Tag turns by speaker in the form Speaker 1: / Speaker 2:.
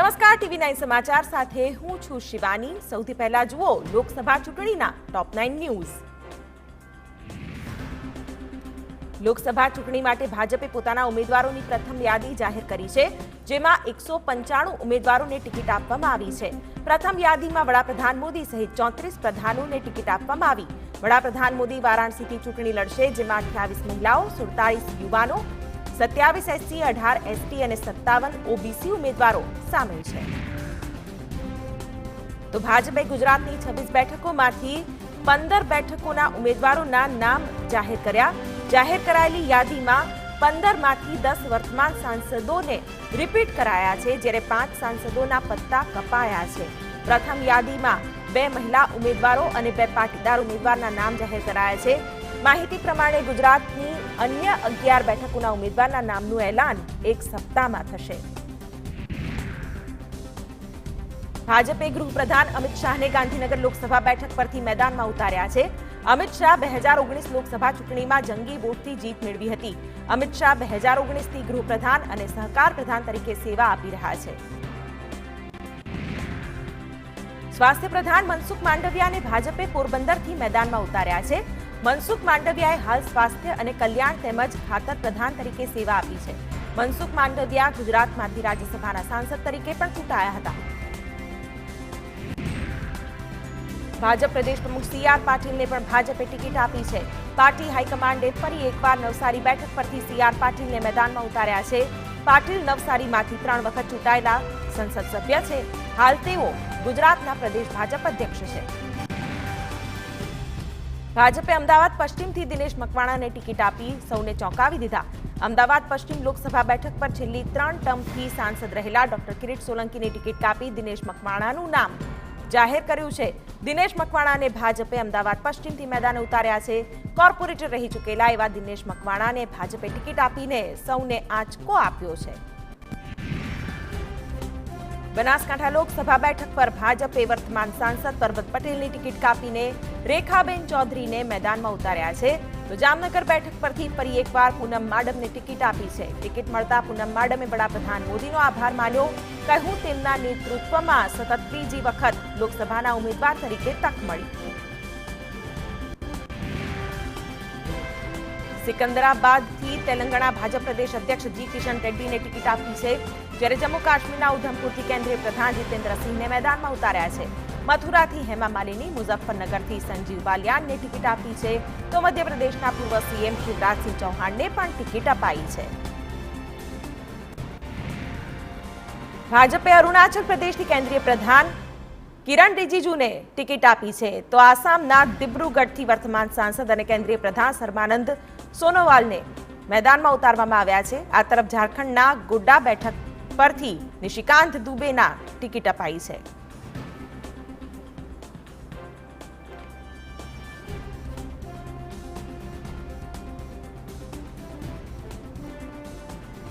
Speaker 1: નમસ્કાર, TV9 સમાચાર સાથે હું છું શિવાની। સૌથી પહેલા જુઓ લોકસભા ચૂંટણીના ટોપ 9 ન્યૂઝ। લોકસભા ચૂંટણી માટે ભાજપે પોતાના ઉમેદવારોની પ્રથમ યાદી જાહેર કરી છે, જેમાં 195 ઉમેદવારોને ટિકિટ આપવામાં આવી છે। પ્રથમ યાદીમાં વડાપ્રધાન મોદી સહિત 34 પ્રધાનોને ટિકિટ આપવામાં આવી। વડાપ્રધાન મોદી વારાણસીથી ચૂંટણી લડશે, જેમાં 28 મહિલાઓ, 47 યુવાનો, 27 SC, 18 ST અને 57 OBC ઉમેદવારો સામેલ છે। તો ભાજપે ગુજરાતની 26 બેઠકોમાંથી 15 બેઠકોના ઉમેદવારોના નામ જાહેર કર્યા। જાહેર કરાયેલી યાદીમાં 15માંથી 10 વર્તમાન સાંસદોને રિપીટ કરાયા છે, જ્યારે 5 સાંસદોના પત્તા કપાયા છે। પ્રથમ યાદીમાં 2 મહિલા ઉમેદવારો અને 2 પાટીદાર ઉમેદવારના નામ જાહેર કરાયા છે। માહિતી પ્રમાણે ગુજરાતની અન્ય 11 બેઠકોના ઉમેદવારના નામનું એલાન એક સપ્તાહમાં થશે। ભાજપે ગૃહપ્રધાન અમિત શાહને ગાંધીનગર લોકસભા બેઠક પરથી મેદાનમાં ઉતાર્યા છે। અમિત શાહ 2019 લોકસભા ચૂંટણીમાં જંગી વોટથી જીત મેળવી હતી। અમિત શાહ 2019થી ગૃહપ્રધાન અને સહકાર પ્રધાન તરીકે સેવા આપી રહ્યા છે। સ્વાસ્થ્ય પ્રધાન મનસુખ માંડવિયાને ભાજપે પોરબંદરથી મેદાનમાં ઉતાર્યા છે। મનસુખ માંડવિયાએ હાલ સ્વાસ્થ્ય અને કલ્યાણ તેમજ ખાતર પ્રધાન તરીકે સેવા આપી છે। મનસુખ માંડવિયા ગુજરાતમાંથી રાજ્યસભાના સાંસદ તરીકે પણ ચૂંટાયા હતા। ભાજપ પ્રદેશ પ્રમુખ CR પાટીલને પણ ભાજપે ટિકિટ આપી છે। પાર્ટી હાઈકમાન્ડે ફરી એકવાર નવસારી બેઠક પરથી CR પાટીલને મેદાનમાં ઉતાર્યા છે। પાટીલ નવસારીમાંથી 3 વખત ચૂંટાયેલા સંસદ સભ્ય છે। હાલ તેઓ ગુજરાતના પ્રદેશ ભાજપ અધ્યક્ષ છે। ભાજપે અમદાવાદ પશ્ચિમથી દિનેશ મકવાણાને ટિકિટ આપી સૌને ચોંકાવી દીધા। અમદાવાદ પશ્ચિમ લોકસભા બેઠક પર છેલ્લી 3 ટર્મથી સાંસદ રહેલા ડોક્ટર કિરીટ સોલંકીને ટિકિટ કાપી દિનેશ મકવાણાનું નામ જાહેર કર્યું છે। દિનેશ મકવાણાને ભાજપે અમદાવાદ પશ્ચિમથી મેદાને ઉતાર્યા છે। કોર્પોરેટર રહી ચૂકેલા એવા દિનેશ મકવાણાને ભાજપે ટિકિટ આપીને સૌને આંચકો આપ્યો છે। બનાસકાંઠા લોકસભા બેઠક પર ભાજપે વર્તમાન સાંસદ પરબત પટેલની ટિકિટ કાપીને રેખાબેન ચૌધરીને મેદાનમાં ઉતાર્યા છે। તો જામનગર બેઠક પરથી ફરી એકવાર પૂનમ માડમને ટિકિટ આપી છે। ટિકિટ મળતા પૂનમ માડમે વડાપ્રધાન મોદીનો આભાર માન્યો। કહ્યું તેમના નેતૃત્વમાં સતત ત્રીજી વખત લોકસભાના ઉમેદવાર તરીકે તક મળી। સિકંદરાબાદથી તેલંગાણા ભાજપ પ્રદેશ અધ્યક્ષ જી કિશન રેડ્ડીને ટિકિટ આપી છે, જ્યારે જમ્મુ કાશ્મીરના ઉધમપુરથી કેન્દ્રીય પ્રધાન જીતેન્દ્રસિંહને મેદાનમાં ઉતાર્યા છે। મથુરાથી હેમા માલિની, મુઝફ્ફરનગરથી સંજીવ બાલિયાનને ટિકિટ આપી છે, તો મધ્યપ્રદેશના પૂર્વ CM શિવરાજસિંહ ચૌહાણને પણ ટિકિટ અપાઈ છે। ભાજપે અરુણાચલ પ્રદેશથી કેન્દ્રીય પ્રધાન કિરણ રિજિજુને ટિકિટ આપી છે, તો આસામના દિબ્રુગઢથી વર્તમાન સાંસદ અને કેન્દ્રીય પ્રધાન સર્બાનંદ સોનોવાલને મેદાનમાં ઉતારવામાં આવ્યા છે। આ તરફ ઝારખંડના ગોડ્ડા બેઠક પરથી નિશિકાંત દુબેના ટિકિટ અપાઈ છે।